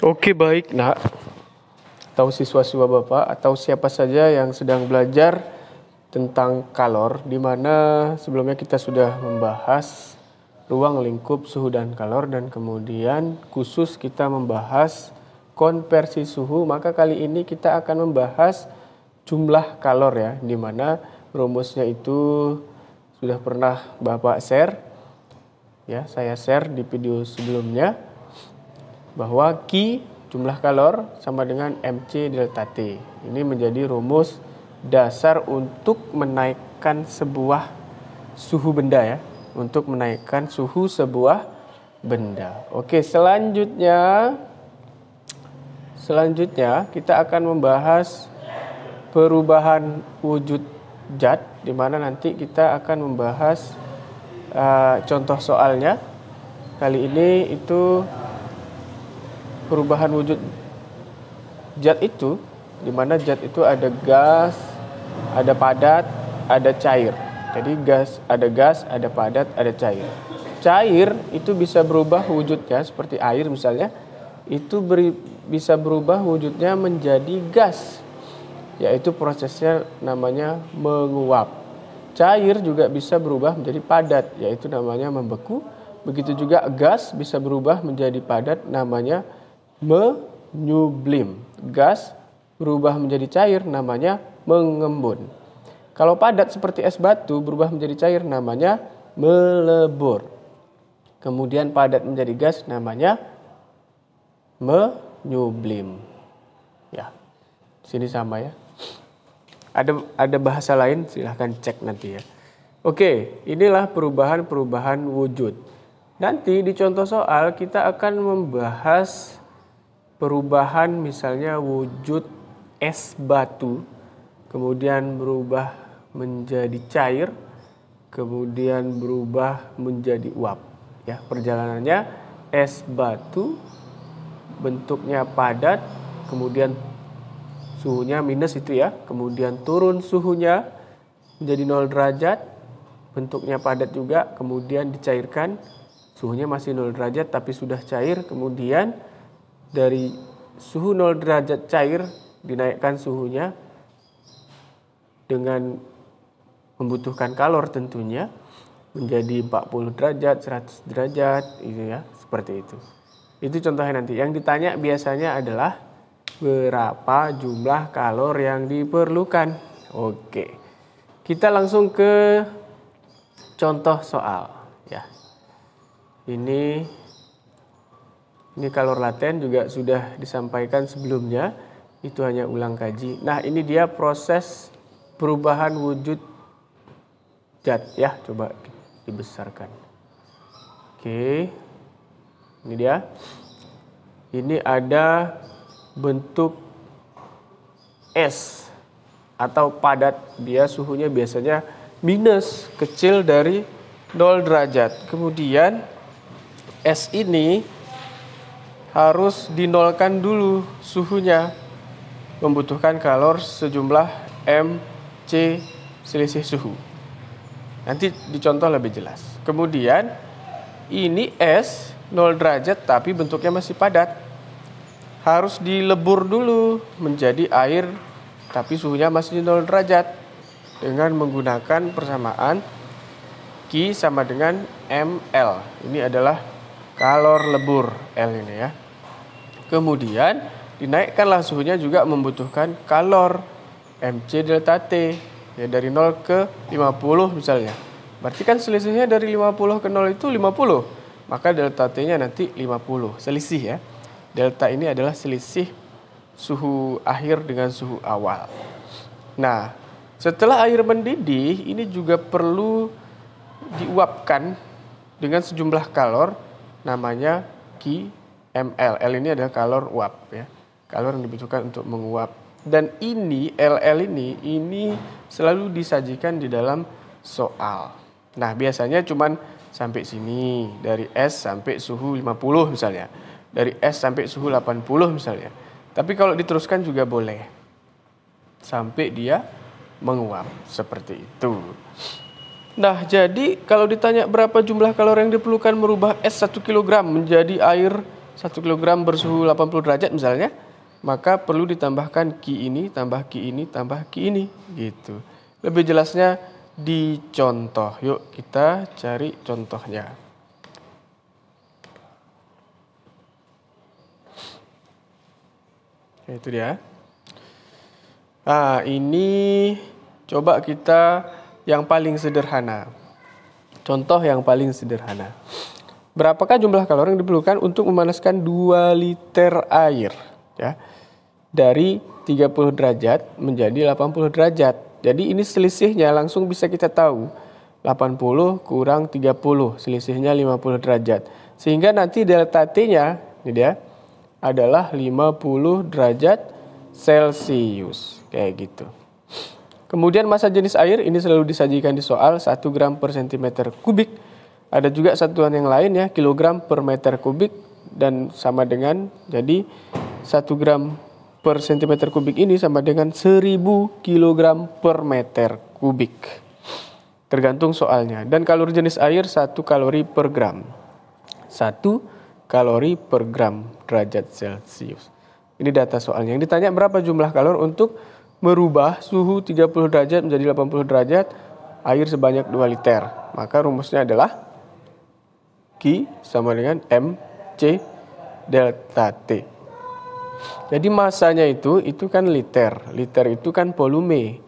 Oke, baik, Nak. Atau siswa-siswa Bapak atau siapa saja yang sedang belajar tentang kalor, di mana sebelumnya kita sudah membahas ruang lingkup suhu dan kalor, dan kemudian khusus kita membahas konversi suhu. Maka kali ini kita akan membahas jumlah kalor ya, di mana rumusnya itu sudah pernah Bapak share ya, saya share di video sebelumnya, bahwa Q jumlah kalor sama dengan MC delta T. Ini menjadi rumus dasar untuk menaikkan sebuah suhu benda ya, untuk menaikkan suhu sebuah benda. Oke, selanjutnya kita akan membahas perubahan wujud zat, di mana nanti kita akan membahas contoh soalnya. Kali ini itu perubahan wujud zat itu, di mana zat itu ada gas, ada padat, ada cair. Jadi ada gas, ada padat, ada cair. Cair itu bisa berubah wujudnya seperti air misalnya, itu bisa berubah wujudnya menjadi gas, yaitu prosesnya namanya menguap. Cair juga bisa berubah menjadi padat, yaitu namanya membeku. Begitu juga gas bisa berubah menjadi padat, namanya menyublim. Gas berubah menjadi cair, namanya mengembun. Kalau padat seperti es batu berubah menjadi cair, namanya melebur. Kemudian padat menjadi gas, namanya menyublim. Ya, sini sama ya. Ada bahasa lain, silahkan cek nanti ya. Oke, inilah perubahan wujud. Nanti di contoh soal kita akan membahas perubahan misalnya wujud es batu, kemudian berubah menjadi cair, kemudian berubah menjadi uap. Ya, perjalanannya es batu bentuknya padat, kemudian suhunya minus itu ya, kemudian turun suhunya menjadi 0 derajat, bentuknya padat juga, kemudian dicairkan, suhunya masih 0 derajat tapi sudah cair, kemudian dari suhu 0 derajat cair dinaikkan suhunya dengan membutuhkan kalor tentunya menjadi 40 derajat, 100 derajat gitu ya, seperti itu. Itu contohnya nanti. Yang ditanya biasanya adalah berapa jumlah kalor yang diperlukan. Oke. Kita langsung ke contoh soal ya. Ini kalor laten juga sudah disampaikan sebelumnya, itu hanya ulang kaji. Nah, ini dia proses perubahan wujud zat ya, coba dibesarkan. Oke. Ini dia. Ini ada bentuk es atau padat, dia suhunya biasanya minus, kecil dari 0 derajat. Kemudian es ini harus dinolkan dulu suhunya, membutuhkan kalor sejumlah MC selisih suhu. Nanti dicontoh lebih jelas. Kemudian ini es 0 derajat tapi bentuknya masih padat, harus dilebur dulu menjadi air tapi suhunya masih 0 derajat dengan menggunakan persamaan Q sama dengan mL. Ini adalah kalor lebur L ini ya. Kemudian dinaikkanlah suhunya, juga membutuhkan kalor MC delta T ya, dari 0 ke 50 misalnya. Berarti kan selisihnya dari 50 ke 0 itu 50. Maka delta T-nya nanti 50. Selisih ya. Delta ini adalah selisih suhu akhir dengan suhu awal. Nah, setelah air mendidih, ini juga perlu diuapkan dengan sejumlah kalor, namanya Q mL. L ini adalah kalor uap ya. Kalor yang dibutuhkan untuk menguap. Dan ini LL ini selalu disajikan di dalam soal. Nah, biasanya cuman sampai sini, dari S sampai suhu 50 misalnya. Dari S sampai suhu 80 misalnya. Tapi kalau diteruskan juga boleh. Sampai dia menguap, seperti itu. Nah, jadi kalau ditanya berapa jumlah kalori yang diperlukan merubah es 1 kg menjadi air 1 kilogram bersuhu 80 derajat misalnya, maka perlu ditambahkan Q ini, tambah Q ini, tambah Q ini, gitu. Lebih jelasnya di contoh. Yuk kita cari contohnya. Itu dia. Nah, ini coba kita yang paling sederhana. Contoh yang paling sederhana. Berapakah jumlah kalori yang diperlukan untuk memanaskan 2 liter air? Ya, dari 30 derajat menjadi 80 derajat. Jadi ini selisihnya langsung bisa kita tahu. 80 kurang 30, selisihnya 50 derajat. Sehingga nanti delta T-nya, ini dia, adalah 50 derajat Celcius. Kayak gitu. Kemudian massa jenis air ini selalu disajikan di soal 1 gram per cm kubik. Ada juga satuan yang lain ya, kilogram per meter kubik, dan sama dengan, jadi 1 gram per cm kubik ini sama dengan 1000 kilogram per meter kubik. Tergantung soalnya. Dan kalori jenis air 1 kalori per gram. 1 kalori per gram derajat Celcius. Ini data soalnya. Yang ditanya berapa jumlah kalori untuk merubah suhu 30 derajat menjadi 80 derajat air sebanyak 2 liter. Maka rumusnya adalah Q sama dengan MC delta T. Jadi masanya itu kan liter. Liter itu kan volume.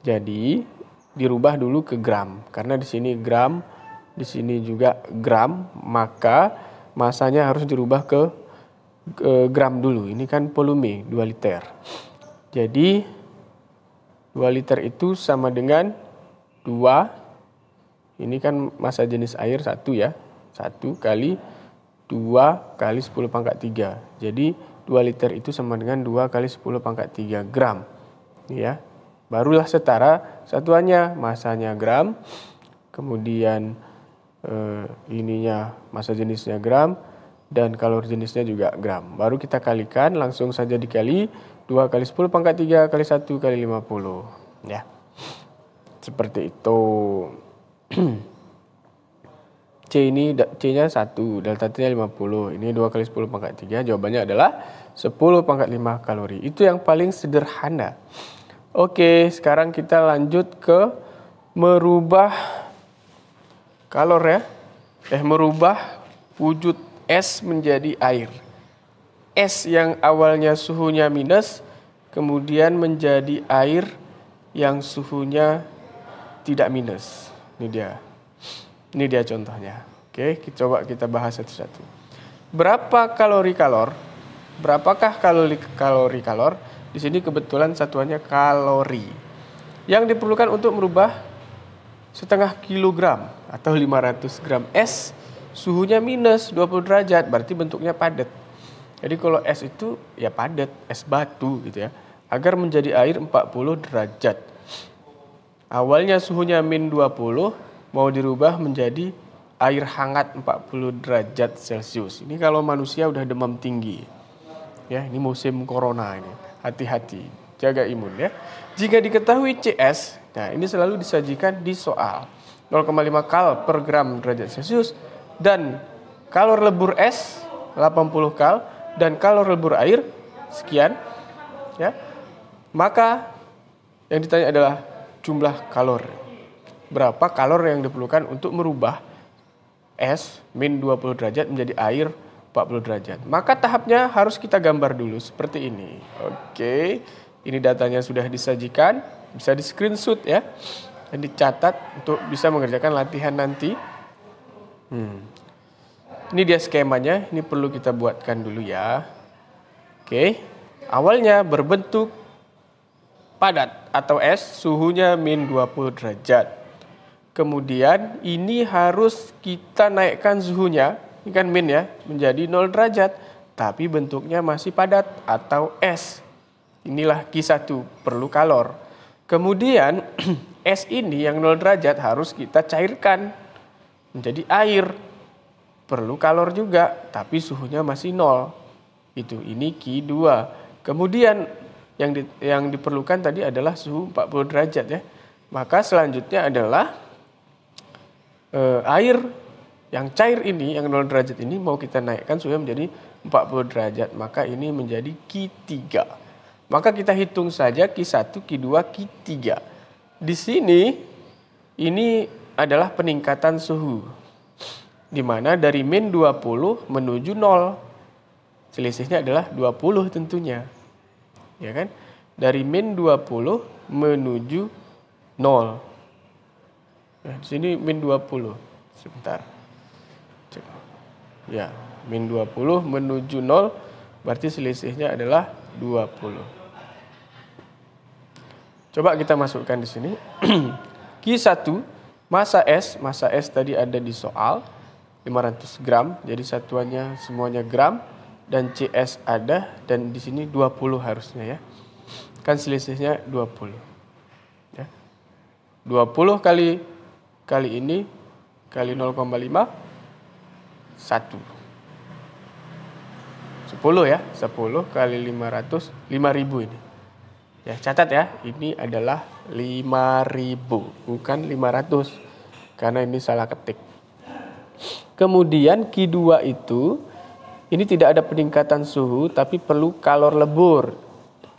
Jadi dirubah dulu ke gram. Karena di sini gram, di sini juga gram, maka masanya harus dirubah ke gram dulu. Ini kan volume 2 liter. Jadi 2 liter itu sama dengan 2. Ini kan massa jenis air 1 ya. 1 kali 2 kali 10 pangkat 3. Jadi 2 liter itu sama dengan 2 kali 10 pangkat 3 gram. Ya. Barulah setara satuannya, masanya gram. Kemudian ininya massa jenisnya gram. Dan kalori jenisnya juga gram. Baru kita kalikan, langsung saja dikali 2 kali 10 pangkat 3 kali 1 kali 50. Ya. Seperti itu. C-nya 1, delta T-nya 50. Ini 2 kali 10 pangkat 3. Jawabannya adalah 10 pangkat 5 kalori. Itu yang paling sederhana. Oke, sekarang kita lanjut ke merubah kalori ya. Merubah wujud es menjadi air. Es yang awalnya suhunya minus, kemudian menjadi air yang suhunya tidak minus. Ini dia contohnya. Oke, coba kita bahas satu-satu. Berapakah kalori kalor? Di sini kebetulan satuannya kalori. Yang diperlukan untuk merubah setengah kilogram atau 500 gram es, suhunya minus 20 derajat, berarti bentuknya padat. Jadi kalau es itu ya padat, es batu gitu ya. Agar menjadi air 40 derajat. Awalnya suhunya min 20, mau dirubah menjadi air hangat 40 derajat Celcius. Ini kalau manusia udah demam tinggi. Ya, ini musim corona ini. Hati-hati, jaga imun ya. Jika diketahui CS, nah ini selalu disajikan di soal. 0,5 kal per gram derajat Celcius dan kalor lebur es 80 kal dan kalor lebur air sekian ya. Maka yang ditanya adalah jumlah kalor. Berapa kalor yang diperlukan untuk merubah es min 20 derajat menjadi air 40 derajat. Maka tahapnya harus kita gambar dulu seperti ini. Oke, ini datanya sudah disajikan, bisa di screenshot ya. Dan dicatat untuk bisa mengerjakan latihan nanti. Ini dia skemanya, ini perlu kita buatkan dulu ya. Oke, awalnya berbentuk padat atau es, suhunya min 20 derajat. Kemudian ini harus kita naikkan suhunya, ini kan min ya, menjadi 0 derajat. Tapi bentuknya masih padat atau es. Inilah Q1, perlu kalor. Kemudian es ini yang 0 derajat harus kita cairkan menjadi air. Perlu kalor juga, tapi suhunya masih 0. Ini Q2. Kemudian yang diperlukan tadi adalah suhu 40 derajat ya. Maka selanjutnya adalah air Yang cair ini, yang 0 derajat ini mau kita naikkan suhunya menjadi 40 derajat. Maka ini menjadi Q3. Maka kita hitung saja Q1, Q2, Q3. Di sini ini adalah peningkatan suhu. Di mana dari min 20 menuju 0. Selisihnya adalah 20 tentunya. Ya kan? Dari min 20 menuju 0. Nah, di sini min 20. Sebentar. Ya, min 20 menuju 0 berarti selisihnya adalah 20. Coba kita masukkan di sini. Q1 massa S tadi ada di soal 500 gram, jadi satuannya semuanya gram dan CS ada dan di sini 20 harusnya ya. Kan selisihnya 20. Ya. 20 kali ini kali 0,5 1. 10 ya, 10 kali 500, 5.000 ini. Ya, catat ya, ini adalah 5.000, bukan 500. Karena ini salah ketik. Kemudian Q2 itu, ini tidak ada peningkatan suhu, tapi perlu kalor lebur.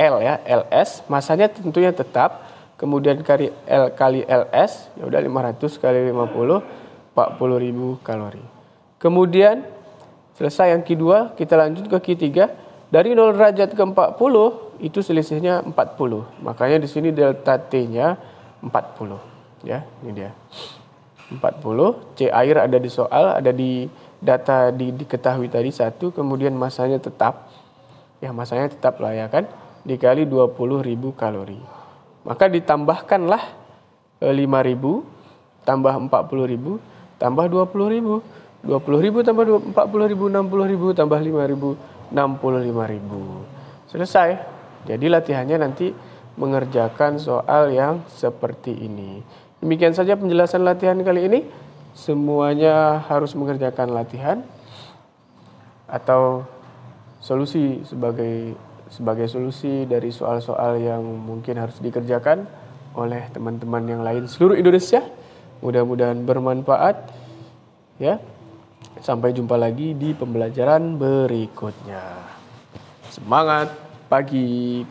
L ya, LS, masanya tentunya tetap. Kemudian kali L kali LS, ya udah 500 kali 50, 40.000 kalori. Kemudian selesai yang Q2, kita lanjut ke Q3. Dari 0 derajat ke 40 itu selisihnya 40. Makanya di sini delta T-nya 40. Ya, ini dia. 40, C air ada di soal, ada di data diketahui tadi 1, kemudian masanya tetap. Ya, masanya tetap lah ya kan, dikali 20.000 kalori. Maka ditambahkanlah 5.000 tambah 40.000 tambah 20.000. 20.000 tambah 40.000, 60.000 tambah 5.000, 65.000. Selesai. Jadi latihannya nanti mengerjakan soal yang seperti ini. Demikian saja penjelasan latihan kali ini. Semuanya harus mengerjakan latihan atau solusi sebagai solusi dari soal-soal yang mungkin harus dikerjakan oleh teman-teman yang lain seluruh Indonesia. Mudah-mudahan bermanfaat. Ya. Sampai jumpa lagi di pembelajaran berikutnya. Semangat pagi.